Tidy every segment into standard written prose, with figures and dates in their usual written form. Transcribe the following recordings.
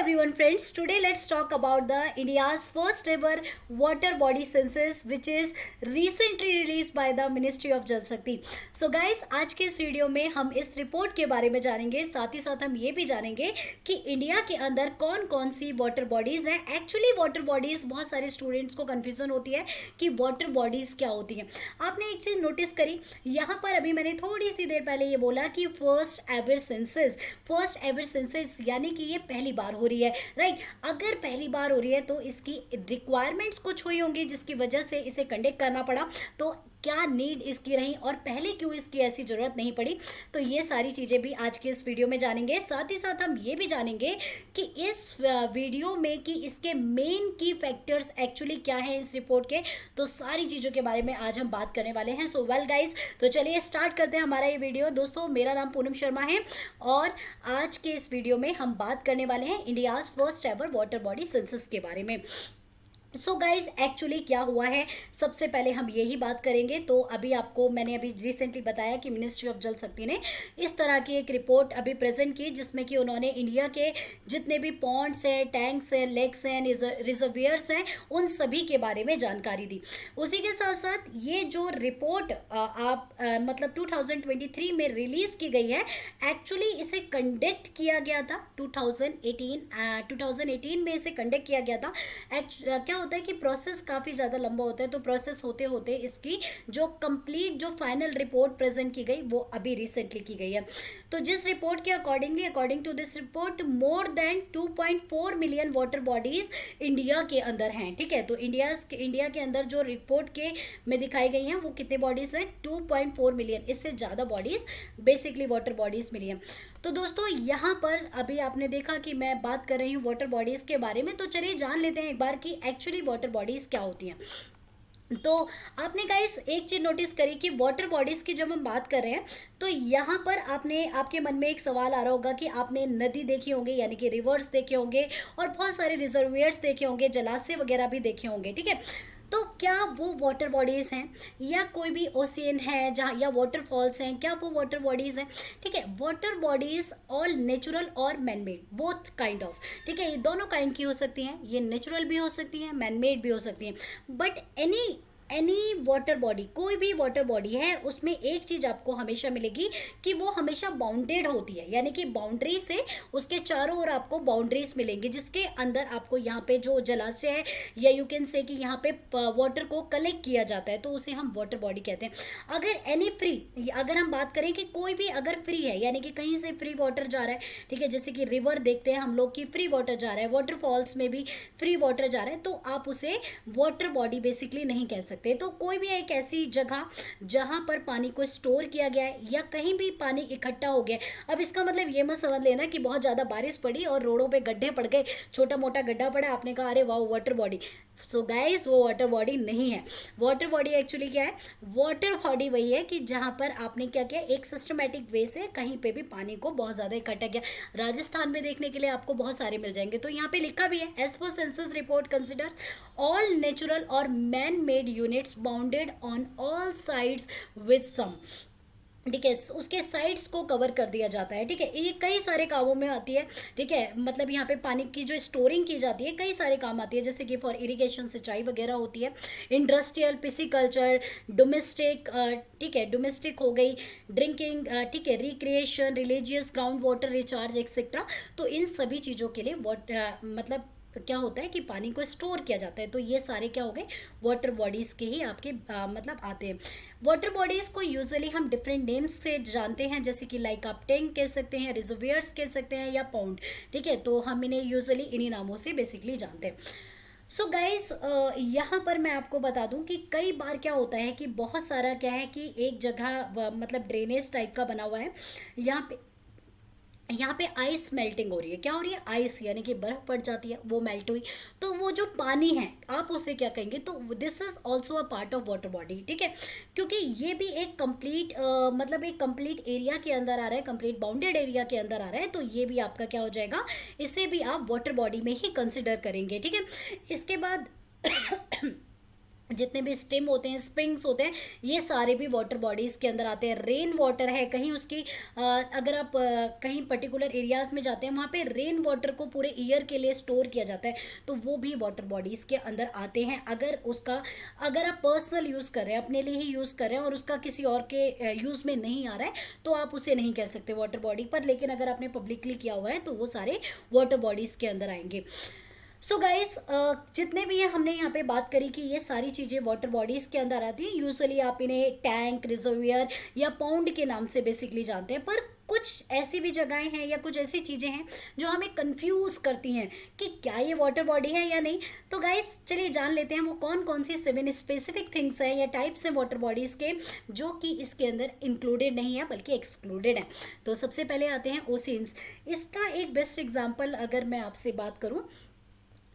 everyone friends, today let's talk about the India's first ever water body census which is recently released by the Ministry of Jal Shakti. So guys, आज के इस video में हम इस report के बारे में जानेंगे, साथ ही साथ हम ये भी जानेंगे कि इंडिया के अंदर कौन कौन सी वाटर बॉडीज हैं. एक्चुअली वाटर बॉडीज बहुत सारे स्टूडेंट्स को कंफ्यूजन होती है कि वाटर बॉडीज क्या होती हैं. आपने एक चीज नोटिस करी, यहाँ पर अभी मैंने थोड़ी सी देर पहले ये बोला कि फर्स्ट एवर सेंसस यानी कि ये पहली बार हो रही है, राइट. अगर पहली बार हो रही है तो इसकी रिक्वायरमेंट्स कुछ हुई होंगी जिसकी वजह से इसे कंडक्ट करना पड़ा. तो क्या नीड इसकी रही और पहले क्यों इसकी ऐसी ज़रूरत नहीं पड़ी, तो ये सारी चीज़ें भी आज के इस वीडियो में जानेंगे. साथ ही साथ हम ये भी जानेंगे कि इस वीडियो में कि इसके मेन की फैक्टर्स एक्चुअली क्या है इस रिपोर्ट के. तो सारी चीज़ों के बारे में आज हम बात करने वाले हैं. सो वेल गाइज, तो चलिए स्टार्ट करते हैं हमारा ये वीडियो. दोस्तों, मेरा नाम पूनम शर्मा है और आज के इस वीडियो में हम बात करने वाले हैं India's first ever water body census के बारे में. सो गाइज, एक्चुअली क्या हुआ है, सबसे पहले हम यही बात करेंगे. तो मैंने अभी रिसेंटली बताया कि मिनिस्ट्री ऑफ जल शक्ति ने इस तरह की एक रिपोर्ट अभी प्रेजेंट की जिसमें कि उन्होंने इंडिया के जितने भी पॉन्ड्स हैं, टैंक्स हैं, लेक्स हैं, रिजर्वियर्स हैं, उन सभी के बारे में जानकारी दी. उसी के साथ साथ ये जो रिपोर्ट मतलब 2023 में रिलीज की गई है, एक्चुअली इसे कंडक्ट किया गया था 2018 में इसे कंडक्ट किया गया था. क्या होता है कि प्रोसेस काफ़ी ज़्यादा लंबा होता है, तो प्रोसेस होते होते इसकी जो कंप्लीट जो फाइनल रिपोर्ट प्रेजेंट की गई वो अभी रिसेंटली की गई है. तो जिस रिपोर्ट के according to this report more than 2.4 million water bodies India के अंदर हैं. ठीक है, तो इंडिया के अंदर जो रिपोर्ट के में दिखाई गई हैं वो कितने बॉडीज हैं, 2.4 मिलियन. इससे ज़्यादा बॉडीज बेसिकली वाटर बॉडीज मिली हैं. तो दोस्तों, यहाँ पर अभी आपने देखा कि मैं बात कर रही हूँ वाटर बॉडीज़ के बारे में. तो चलिए जान लेते हैं एक बार कि एक्चुअली वाटर बॉडीज़ क्या होती हैं. तो आपने गाइस एक चीज़ नोटिस करी कि वाटर बॉडीज़ की जब हम बात कर रहे हैं तो यहाँ पर आपके मन में एक सवाल आ रहा होगा कि आपने नदी देखी होंगे यानी कि रिवर्स देखे होंगे और बहुत सारे रिजर्वियर्स देखे होंगे, जलाशय वगैरह भी देखे होंगे. ठीक है, तो क्या वो वाटर बॉडीज़ हैं या कोई भी ओशियन है जहाँ या वाटरफॉल्स हैं, क्या वो वाटर बॉडीज़ हैं. ठीक है, वाटर बॉडीज़ ऑल नेचुरल और man made, both kind of. ठीक है, ये दोनों काइंड की हो सकती हैं, ये नेचुरल भी हो सकती हैं, मैन मेड भी हो सकती हैं. बट एनी वाटर बॉडी, कोई भी वाटर बॉडी है, उसमें एक चीज़ आपको हमेशा मिलेगी कि वो हमेशा बाउंडेड होती है, यानी कि बाउंड्री से उसके चारों ओर आपको बाउंड्रीज मिलेंगी जिसके अंदर आपको यहाँ पे जो जलाशय है या यू कैन से कि यहाँ पे वाटर को कलेक्ट किया जाता है, तो उसे हम वाटर बॉडी कहते हैं. अगर हम बात करें कि कोई भी अगर फ्री है यानी कि कहीं से फ्री वाटर जा रहा है, ठीक है, जैसे कि रिवर देखते हैं हम लोग कि फ्री वाटर जा रहा है, वाटरफॉल्स में भी फ्री वाटर जा रहा है, तो आप उसे वाटर बॉडी बेसिकली नहीं कह सकते. तो कोई भी एक ऐसी जगह जहां पर पानी को स्टोर किया गया है या कहीं भी पानी इकट्ठा हो गया. अब इसका मतलब ये मत समझ लेना कि बहुत ज़्यादा बारिश पड़ी और रोडों पे गड्ढे पड़ गए, छोटा मोटा गड्ढा पड़ा, आपने कहा अरे वाह वाटर बॉडी. सो गाइस, वो वाटर बॉडी नहीं है. वाटर बॉडी एक्चुअली क्या है, वाटर बॉडी वही है कि जहाँ पर आपने क्या किया, एक सिस्टमेटिक वे से कहीं पे भी पानी को बहुत ज़्यादा इकट्ठा किया. राजस्थान में देखने के लिए आपको बहुत सारे मिल जाएंगे. तो यहाँ पे लिखा भी है, as per census report considers all natural और man made units bounded on all sides with some. ठीक है, उसके साइड्स को कवर कर दिया जाता है. ठीक है, ये कई सारे कामों में आती है. ठीक है, मतलब यहाँ पे पानी की जो स्टोरिंग की जाती है कई सारे काम आती है, जैसे कि फॉर इरिगेशन, सिंचाई वगैरह होती है, इंडस्ट्रियल, पिसिकल्चर, डोमेस्टिक. ठीक है, डोमेस्टिक हो गई, ड्रिंकिंग, ठीक है, recreation, religious, ground water recharge etcetera. तो इन सभी चीज़ों के लिए मतलब क्या होता है कि पानी को स्टोर किया जाता है. तो ये सारे क्या हो गए, वाटर बॉडीज़ के ही आपके मतलब आते हैं. वाटर बॉडीज़ को यूजुअली हम डिफरेंट नेम्स से जानते हैं, जैसे कि लाइक आप टैंक कह सकते हैं, रिजर्वियर्स कह सकते हैं या पाउंड. ठीक है, तो हम इन्हें यूजुअली इन्हीं नामों से बेसिकली जानते हैं. सो गाइज, यहाँ पर मैं आपको बता दूं कि कई बार क्या होता है कि बहुत सारा क्या है कि एक जगह मतलब ड्रेनेज टाइप का बना हुआ है, यहाँ पे आइस मेल्टिंग हो रही है. क्या हो रही है, आइस यानी कि बर्फ पड़ जाती है, वो मेल्ट हुई, तो वो जो पानी है आप उसे क्या कहेंगे, तो this is also a part of water body. ठीक है, क्योंकि ये भी एक कंप्लीट मतलब एक कंप्लीट एरिया के अंदर आ रहा है, कंप्लीट बाउंडेड एरिया के अंदर आ रहा है, तो ये भी आपका क्या हो जाएगा, इसे भी आप वाटर बॉडी में ही कंसिडर करेंगे. ठीक है, इसके बाद जितने भी स्टिम होते हैं, स्प्रिंग्स होते हैं, ये सारे भी वाटर बॉडीज़ के अंदर आते हैं। रेन वाटर है, कहीं उसकी अगर आप कहीं पर्टिकुलर एरियाज में जाते हैं, वहाँ पे रेन वाटर को पूरे ईयर के लिए स्टोर किया जाता है, तो वो भी वाटर बॉडीज़ के अंदर आते हैं। अगर आप पर्सनल यूज़ कर रहे हैं, अपने लिए ही यूज़ कर रहे हैं और उसका किसी और के यूज़ में नहीं आ रहा है, तो आप उसे नहीं कह सकते वाटर बॉडी पर। लेकिन अगर आपने पब्लिकली किया हुआ है तो वो सारे वाटर बॉडीज़ के अंदर आएंगे। सो गाइस, जितने भी है हमने यहाँ पे बात करी कि ये सारी चीज़ें वाटर बॉडीज़ के अंदर आती हैं। यूजुअली आप इन्हें टैंक, रिजर्वियर या पौंड के नाम से बेसिकली जानते हैं, पर कुछ ऐसी भी जगहें हैं या कुछ ऐसी चीज़ें हैं जो हमें कंफ्यूज करती हैं कि क्या ये वाटर बॉडी है या नहीं। तो गाइस चलिए जान लेते हैं वो कौन कौन सी 7 स्पेसिफिक थिंग्स हैं या टाइप्स हैं वाटर बॉडीज़ के जो कि इसके अंदर इंक्लूडेड नहीं है बल्कि एक्सक्लूडेड है। तो सबसे पहले आते हैं ओशियंस। इसका एक बेस्ट एग्जाम्पल अगर मैं आपसे बात करूँ,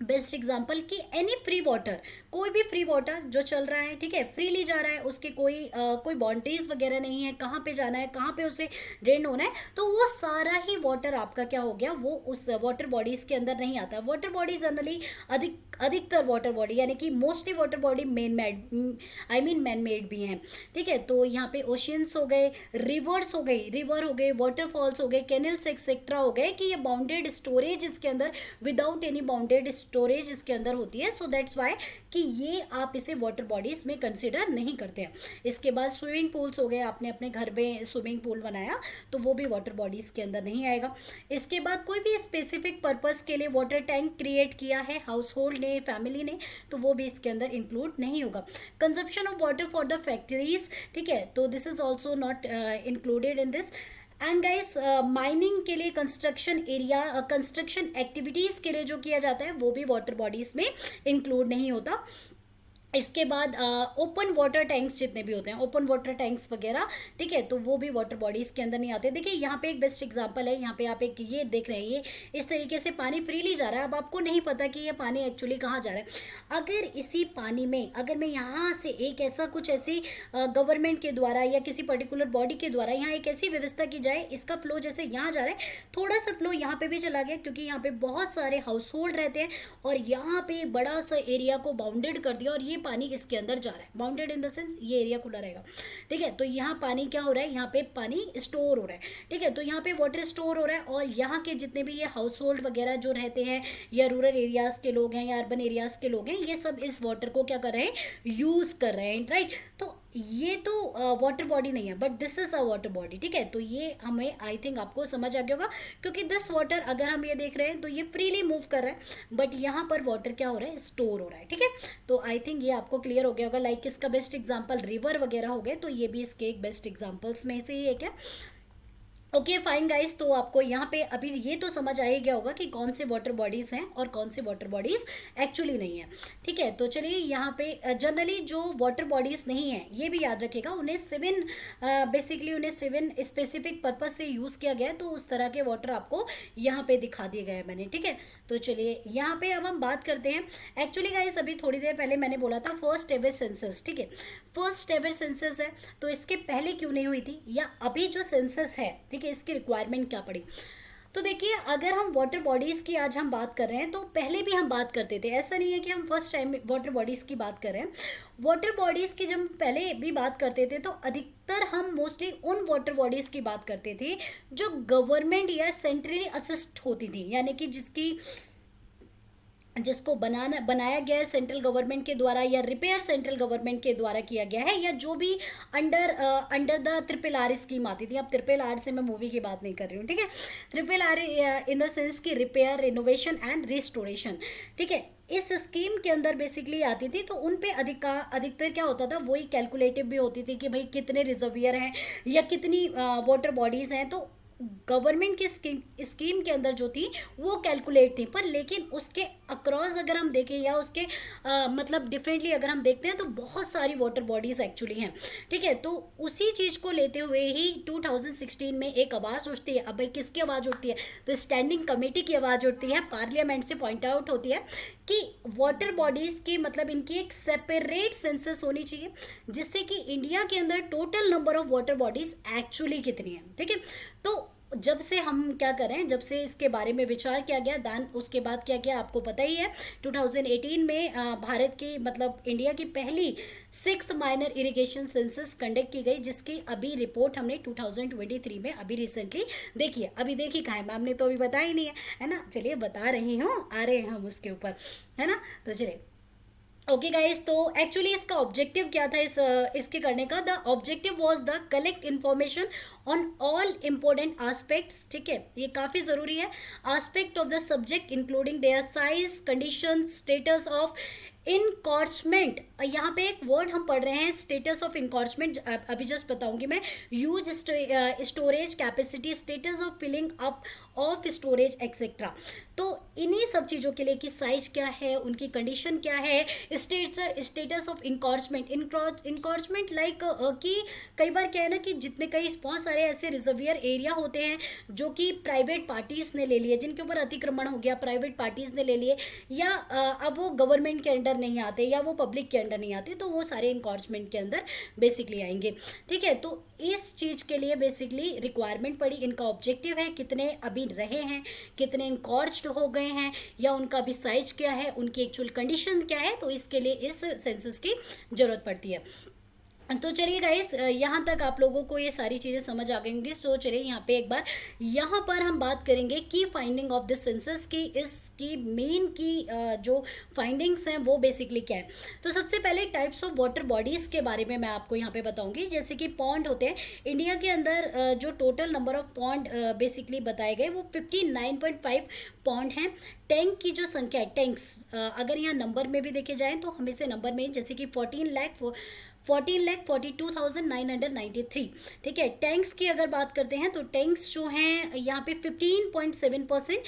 बेस्ट एग्जाम्पल कि एनी फ्री वाटर, कोई भी फ्री वाटर जो चल रहा है, ठीक है, फ्रीली जा रहा है, उसके कोई बाउंड्रीज वगैरह नहीं है, कहाँ पे जाना है, कहाँ पे उसे ड्रेन होना है, तो वो सारा ही वाटर आपका क्या हो गया, वो उस वाटर बॉडीज के अंदर नहीं आता। वाटर बॉडी जनरली अधिकतर वाटर बॉडी यानी कि mostly water body man made भी हैं, ठीक है। तो यहाँ पे ओशियंस हो गए, रिवर्स हो गई, रिवर हो गए, वाटरफॉल्स हो गए, कैनल्स एक्सेट्रा हो गए, कि ये बाउंडेड स्टोरेज इसके अंदर, विदाउट एनी बाउंडेड स्टोरेज इसके अंदर होती है। सो दैट्स वाई कि ये आप इसे वाटर बॉडीज में कंसिडर नहीं करते हैं। इसके बाद स्विमिंग पूल्स हो गए, आपने अपने घर में स्विमिंग पूल बनाया तो वो भी वाटर बॉडीज के अंदर नहीं आएगा। इसके बाद कोई भी स्पेसिफिक पर्पस के लिए वाटर टैंक क्रिएट किया है हाउस होल्ड ने, फैमिली ने, तो वो भी इसके अंदर इंक्लूड नहीं होगा। Consumption of water for the factories, ठीक है, तो this is also not included in this. And guys, mining के लिए, कंस्ट्रक्शन एरिया, कंस्ट्रक्शन एक्टिविटीज़ के लिए जो किया जाता है वो भी वाटर बॉडीज़ में इंक्लूड नहीं होता। इसके बाद ओपन वाटर टैंक्स जितने भी होते हैं, ओपन वाटर टैंक्स वगैरह, ठीक है, तो वो भी वाटर बॉडीज़ के अंदर नहीं आते। देखिए यहाँ पे एक बेस्ट एग्जांपल है, यहाँ पे आप एक ये देख रहे हैं, ये इस तरीके से पानी फ्रीली जा रहा है। अब आपको नहीं पता कि ये पानी एक्चुअली कहाँ जा रहा है। अगर इसी पानी में अगर मैं यहाँ से एक ऐसा कुछ ऐसी गवर्नमेंट के द्वारा या किसी पर्टिकुलर बॉडी के द्वारा यहाँ एक ऐसी व्यवस्था की जाए, इसका फ्लो जैसे यहाँ जा रहा है, थोड़ा सा फ्लो यहाँ पे भी चला गया, क्योंकि यहाँ पे बहुत सारे हाउस होल्ड रहते हैं और यहाँ पे बड़ा सा एरिया को बाउंडेड कर दिया और ये पानी इसके अंदर जा रहा है। बाउंडेड इन द सेंस ये एरिया खुला रहेगा, ठीक है। तो यहाँ पानी क्या हो रहा है, यहाँ पे पानी स्टोर हो रहा है, ठीक है। तो यहाँ पे वाटर स्टोर हो रहा है और यहाँ के जितने भी ये हाउस होल्ड वगैरह जो रहते हैं या रूरल एरियाज के लोग हैं या अर्बन एरियाज के लोग हैं, ये सब इस वाटर को क्या कर रहे हैं, यूज कर रहे हैं, राइट। तो ये तो वाटर बॉडी नहीं है, but this is a water body, ठीक है। तो ये हमें आई थिंक आपको समझ आ गया होगा, क्योंकि दिस वाटर अगर हम ये देख रहे हैं तो ये फ्रीली मूव कर रहा है, बट यहाँ पर वाटर क्या हो रहा है, स्टोर हो रहा है, ठीक है। तो आई थिंक ये आपको क्लियर हो गया होगा। लाइक इसका बेस्ट एग्जाम्पल रिवर वगैरह हो गए, तो ये भी इसके एक बेस्ट एग्जाम्पल्स में से ही एक है। ओके फाइन गाइस, तो आपको यहाँ पे अभी ये तो समझ आ ही गया होगा कि कौन से वाटर बॉडीज़ हैं और कौन से वाटर बॉडीज़ एक्चुअली नहीं है, ठीक है। तो चलिए यहाँ पे जनरली जो वाटर बॉडीज़ नहीं है ये भी याद रखिएगा, उन्हें 7 बेसिकली उन्हें 7 स्पेसिफिक पर्पज से यूज़ किया गया है, तो उस तरह के वाटर आपको यहाँ पे दिखा दिए गए हैं मैंने, ठीक है। तो चलिए यहाँ पे अब हम बात करते हैं। एक्चुअली गाइस अभी थोड़ी देर पहले मैंने बोला था फर्स्ट एवर सेंसस, ठीक है, फर्स्ट एवर सेंसस है, तो इसके पहले क्यों नहीं हुई थी या अभी जो सेंसस है, ठीक है, इसकी रिक्वायरमेंट क्या पड़ी। तो देखिए अगर हम वाटर बॉडीज़ की आज हम बात कर रहे हैं, तो पहले भी हम बात करते थे, ऐसा नहीं है कि हम फर्स्ट टाइम वाटर बॉडीज़ की बात कर रहे हैं। वाटर बॉडीज़ की जब हम पहले भी बात करते थे तो अधिकतर हम मोस्टली उन वाटर बॉडीज़ की बात करते थे जो गवर्नमेंट या सेंट्रली असिस्ट होती थी, यानी कि जिसको बनाया गया है सेंट्रल गवर्नमेंट के द्वारा या रिपेयर सेंट्रल गवर्नमेंट के द्वारा किया गया है, या जो भी under the triple R scheme आती थी। अब ट्रिपल आर से मैं मूवी की बात नहीं कर रही हूँ, ठीक है, triple R in the sense की रिपेयर, रिनोवेशन एंड रिस्टोरेशन, ठीक है, इस स्कीम के अंदर बेसिकली आती थी। तो उन पे अधिकतर क्या होता था, वही कैलकुलेटिव भी होती थी कि भाई कितने रिजर्वियर हैं या कितनी वाटर बॉडीज़ हैं, तो गवर्नमेंट की स्कीम के अंदर जो थी वो कैलकुलेट थी। पर लेकिन उसके अक्रॉस अगर हम देखें या उसके मतलब डिफरेंटली अगर हम देखते हैं तो बहुत सारी वाटर बॉडीज़ एक्चुअली हैं, ठीक है। तो उसी चीज़ को लेते हुए ही 2016 में एक आवाज़ उठती है। अब भाई किसकी आवाज़ उठती है, तो स्टैंडिंग कमेटी की आवाज़ उठती है, पार्लियामेंट से पॉइंट आउट होती है कि वाटर बॉडीज़ की मतलब इनकी एक सेपरेट सेंसस होनी चाहिए, जिससे कि इंडिया के अंदर total number of water bodies actually कितनी है, ठीक है। तो जब से हम क्या करें, जब से इसके बारे में विचार किया गया, दैन उसके बाद क्या किया आपको पता ही है। 2018 में भारत की मतलब इंडिया की पहली 6th minor irrigation census conduct की गई, जिसकी अभी रिपोर्ट हमने 2023 में अभी रिसेंटली देखी है। अभी देखी कहाँ है मैम ने, तो अभी बताया ही नहीं है ना। चलिए बता रही हूँ, आ रहे हैं हम उसके ऊपर, है ना। तो चलिए ओके गाइस, तो एक्चुअली इसका ऑब्जेक्टिव क्या था इसके करने का। The objective was the collect information on all important aspects, ठीक है, ये काफ़ी ज़रूरी है। Aspect of the subject including their size, condition, status of encroachment. यहाँ पे एक वर्ड हम पढ़ रहे हैं, स्टेटस ऑफ इनकॉर्चमेंट, अभी जस्ट बताऊंगी मैं। Use storage capacity, status of filling up of storage etcetera. तो इन्हीं सब चीज़ों के लिए कि साइज क्या है, उनकी कंडीशन क्या है, स्टेटस ऑफ इनकॉर्चमेंट। इनकॉर्चमेंट लाइक कि कई बार क्या है ना कि जितने कई बहुत सारे ऐसे रिजर्वियर एरिया होते हैं जो कि प्राइवेट पार्टीज़ ने ले लिए, जिनके ऊपर अतिक्रमण हो गया, प्राइवेट पार्टीज़ ने ले लिए, या अब वो गवर्नमेंट के अंडर नहीं आते या वो पब्लिक के अंडर नहीं आते, तो वो सारे इनकॉर्चमेंट के अंदर बेसिकली आएंगे, ठीक है। तो इस चीज़ के लिए बेसिकली रिक्वायरमेंट पड़ी। इनका ऑब्जेक्टिव है कितने अभी रहे हैं, कितने इनकॉर्च्ड हो गए हैं, या उनका अभी साइज क्या है, उनकी एक्चुअल कंडीशन क्या है, तो इसके लिए इस सेंसस की ज़रूरत पड़ती है। तो चलिए गाइस, यहाँ तक आप लोगों को ये सारी चीज़ें समझ आ गई होंगी। सो चलिए यहाँ पे एक बार यहाँ पर हम बात करेंगे की फाइंडिंग ऑफ दिस सेंसस की, इसकी मेन की जो फाइंडिंग्स हैं वो बेसिकली क्या है। तो सबसे पहले टाइप्स ऑफ वाटर बॉडीज़ के बारे में मैं आपको यहाँ पे बताऊंगी। जैसे कि पॉन्ड होते हैं इंडिया के अंदर, जो total number of pond basically बताए गए वो 59.5 पॉन्ड हैं। टैंक की जो संख्या है, टैंक्स अगर यहाँ नंबर में भी देखे जाएँ तो हम इसे नंबर में, जैसे कि 14,42,993, ठीक है। टैंक्स की अगर बात करते हैं तो टैंक्स जो हैं यहाँ पे 15.7%,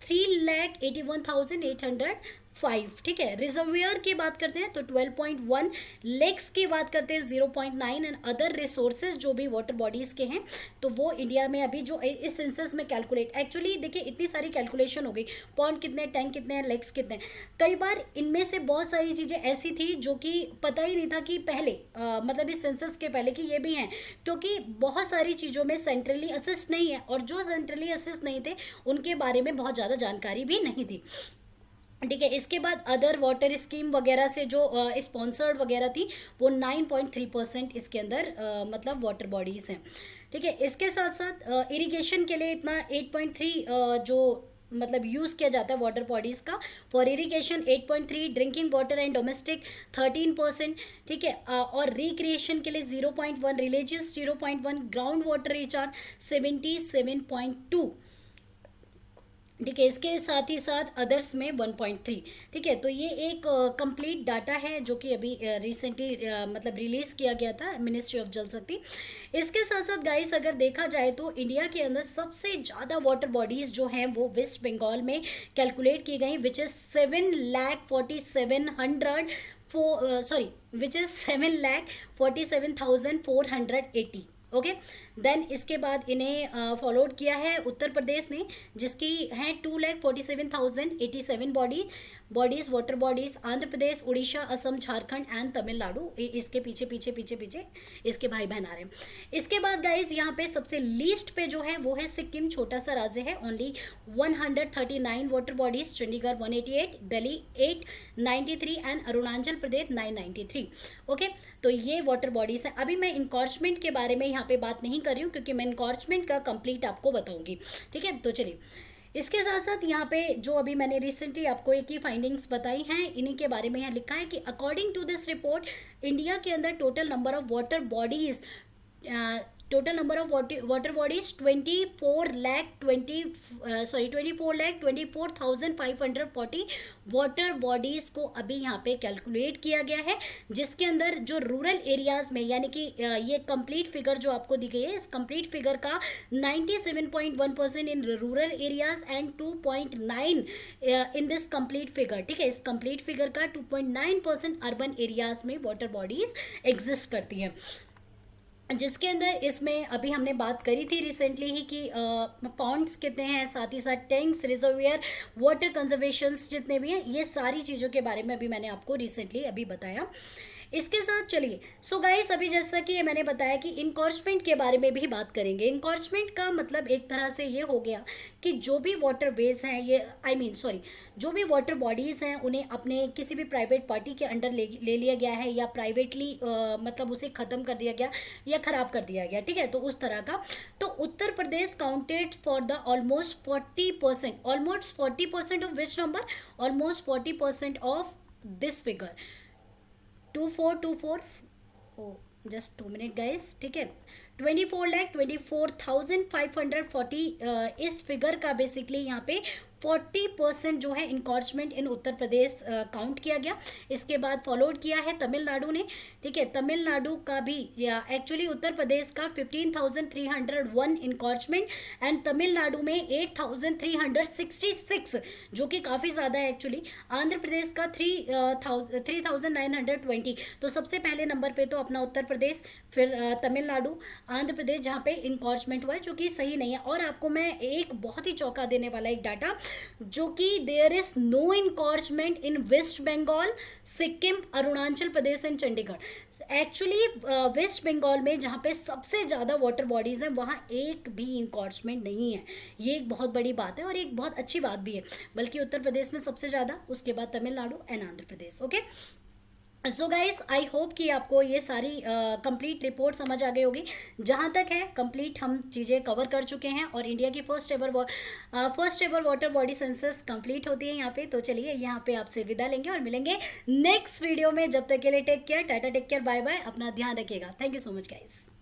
3,81,805, ठीक है। रिजर्वियर की बात करते हैं तो 12.1, लेक्स की बात करते हैं 0.9, एंड अदर रिसोर्सेज जो भी वाटर बॉडीज़ के हैं तो वो इंडिया में अभी जो इस सेंसस में कैलकुलेट, एक्चुअली देखिए इतनी सारी कैलकुलेशन हो गई, पॉन्ड कितने, टैंक कितने हैं, लेक्स कितने। कई बार इनमें से बहुत सारी चीज़ें ऐसी थी जो कि पता ही नहीं था कि पहले मतलब इस सेंसस के पहले कि ये भी हैं, क्योंकि बहुत सारी चीज़ों में सेंट्रली असिस्ट नहीं है, और जो सेंट्रली असिस्ट नहीं थे उनके बारे में बहुत ज़्यादा जानकारी भी नहीं थी, ठीक है। इसके बाद अदर वाटर स्कीम वगैरह से जो स्पॉन्सर्ड वगैरह थी वो 9.3% इसके अंदर मतलब वाटर बॉडीज़ हैं, ठीक है। इसके साथ साथ इरिगेशन के लिए इतना 8.3 जो मतलब यूज़ किया जाता है वाटर बॉडीज़ का। For irrigation 8.3, drinking water and domestic 13%, ठीक है। और रिक्रिएशन के लिए 0.1, रिलीजियस 0.1, ग्राउंड वाटर रिचार्ज 77.2, ठीक है। इसके साथ ही साथ अदर्स में 1.3, ठीक है। तो ये एक कंप्लीट डाटा है जो कि अभी रिसेंटली मतलब रिलीज़ किया गया था मिनिस्ट्री ऑफ जल शक्ति। इसके साथ साथ गाइस अगर देखा जाए तो इंडिया के अंदर सबसे ज़्यादा वाटर बॉडीज़ जो हैं वो वेस्ट बंगाल में कैलकुलेट की गई, विच इज़ 7,47,480, ओके। देन इसके बाद इन्हें फॉलोड किया है उत्तर प्रदेश ने, जिसकी हैं 2,47,087 bodies water bodies. Andhra Pradesh, Orissa, Assam, Jharkhand and Tamil Nadu इसके पीछे पीछे पीछे पीछे इसके भाई बहन आ रहे हैं। इसके बाद गाइज यहाँ पे सबसे लीस्ट पे जो है वो है सिक्किम, छोटा सा राज्य है, only 139 water bodies. Chandigarh 188, Delhi 893 and Arunachal Pradesh 993, okay. तो ये वाटर बॉडीज़ हैं। अभी मैं इनकॉर्चमेंट के बारे में यहाँ पे बात नहीं कर रही हूँ क्योंकि मैं इनकॉर्चमेंट का कंप्लीट आपको बताऊंगी, ठीक है। तो चलिए इसके साथ साथ यहाँ पे जो अभी मैंने रिसेंटली आपको एक ही फाइंडिंग्स बताई हैं, इन्हीं के बारे में यहाँ लिखा है कि according to this report India के अंदर total number of water bodies 24,24,24,540 water bodies को अभी यहाँ पे कैलकुलेट किया गया है, जिसके अंदर जो रूरल एरियाज़ में, यानी कि ये कंप्लीट फिगर जो आपको दी गई है, इस कंप्लीट फिगर का 97.1% in rural areas and 2.9 in this complete figure, ठीक है। इस कंप्लीट फिगर का 2.9% अर्बन एरियाज़ में वाटर बॉडीज़ एग्जिस्ट करती हैं, जिसके अंदर इसमें अभी हमने बात करी थी रिसेंटली ही कि पॉन्ड्स कितने हैं, साथ ही साथ टैंक्स, रिजर्वियर, वाटर कंजर्वेशंस जितने भी हैं, ये सारी चीज़ों के बारे में अभी मैंने आपको रिसेंटली अभी बताया। इसके साथ चलिए, सो गाइस अभी जैसा कि मैंने बताया कि इनकॉर्चमेंट के बारे में भी बात करेंगे। इनकॉर्चमेंट का मतलब एक तरह से ये हो गया कि जो भी वाटर वेज हैं, ये सॉरी, जो भी वाटर बॉडीज़ हैं उन्हें अपने किसी भी प्राइवेट पार्टी के अंडर ले लिया गया है, या प्राइवेटली मतलब उसे ख़त्म कर दिया गया या ख़राब कर दिया गया, ठीक है, तो उस तरह का। तो Uttar Pradesh counted for the almost 40% of which number, almost 40% of this figure 2424, oh just 2 minute guys, ठीक है, 24,24,540 इस फिगर का बेसिकली यहाँ पे 40% जो है इनकॉर्चमेंट इन उत्तर प्रदेश काउंट किया गया। इसके बाद फॉलोड किया है तमिलनाडु ने, ठीक है, तमिलनाडु का भी, या एक्चुअली उत्तर प्रदेश का 15,301 इनकॉर्चमेंट एंड तमिलनाडु में 8,366, जो कि काफ़ी ज़्यादा है एक्चुअली। आंध्र प्रदेश का 3,920। तो सबसे पहले नंबर पे तो अपना उत्तर प्रदेश, फिर तमिलनाडु, आंध्र प्रदेश, जहाँ पे इनकॉर्चमेंट हुआ है, जो कि सही नहीं है। और आपको मैं एक बहुत ही चौंका देने वाला एक डाटा, जो कि there is no encroachment in West Bengal, Sikkim, Arunachal Pradesh and Chandigarh. Actually West Bengal में जहाँ पे सबसे ज़्यादा वाटर बॉडीज़ हैं, वहाँ एक भी इनकॉर्चमेंट नहीं है। ये एक बहुत बड़ी बात है और एक बहुत अच्छी बात भी है, बल्कि उत्तर प्रदेश में सबसे ज़्यादा, उसके बाद Tamil Nadu and Andhra Pradesh. Okay, so guys I hope कि आपको ये सारी कंप्लीट रिपोर्ट समझ आ गई होगी। जहाँ तक है कंप्लीट हम चीज़ें कवर कर चुके हैं, और इंडिया की first ever water body census complete होती है यहाँ पे। तो चलिए यहाँ पे आपसे विदा लेंगे और मिलेंगे नेक्स्ट वीडियो में। जब तक के लिए take care, tata, take care, bye bye, अपना ध्यान रखिएगा। Thank you so much guys.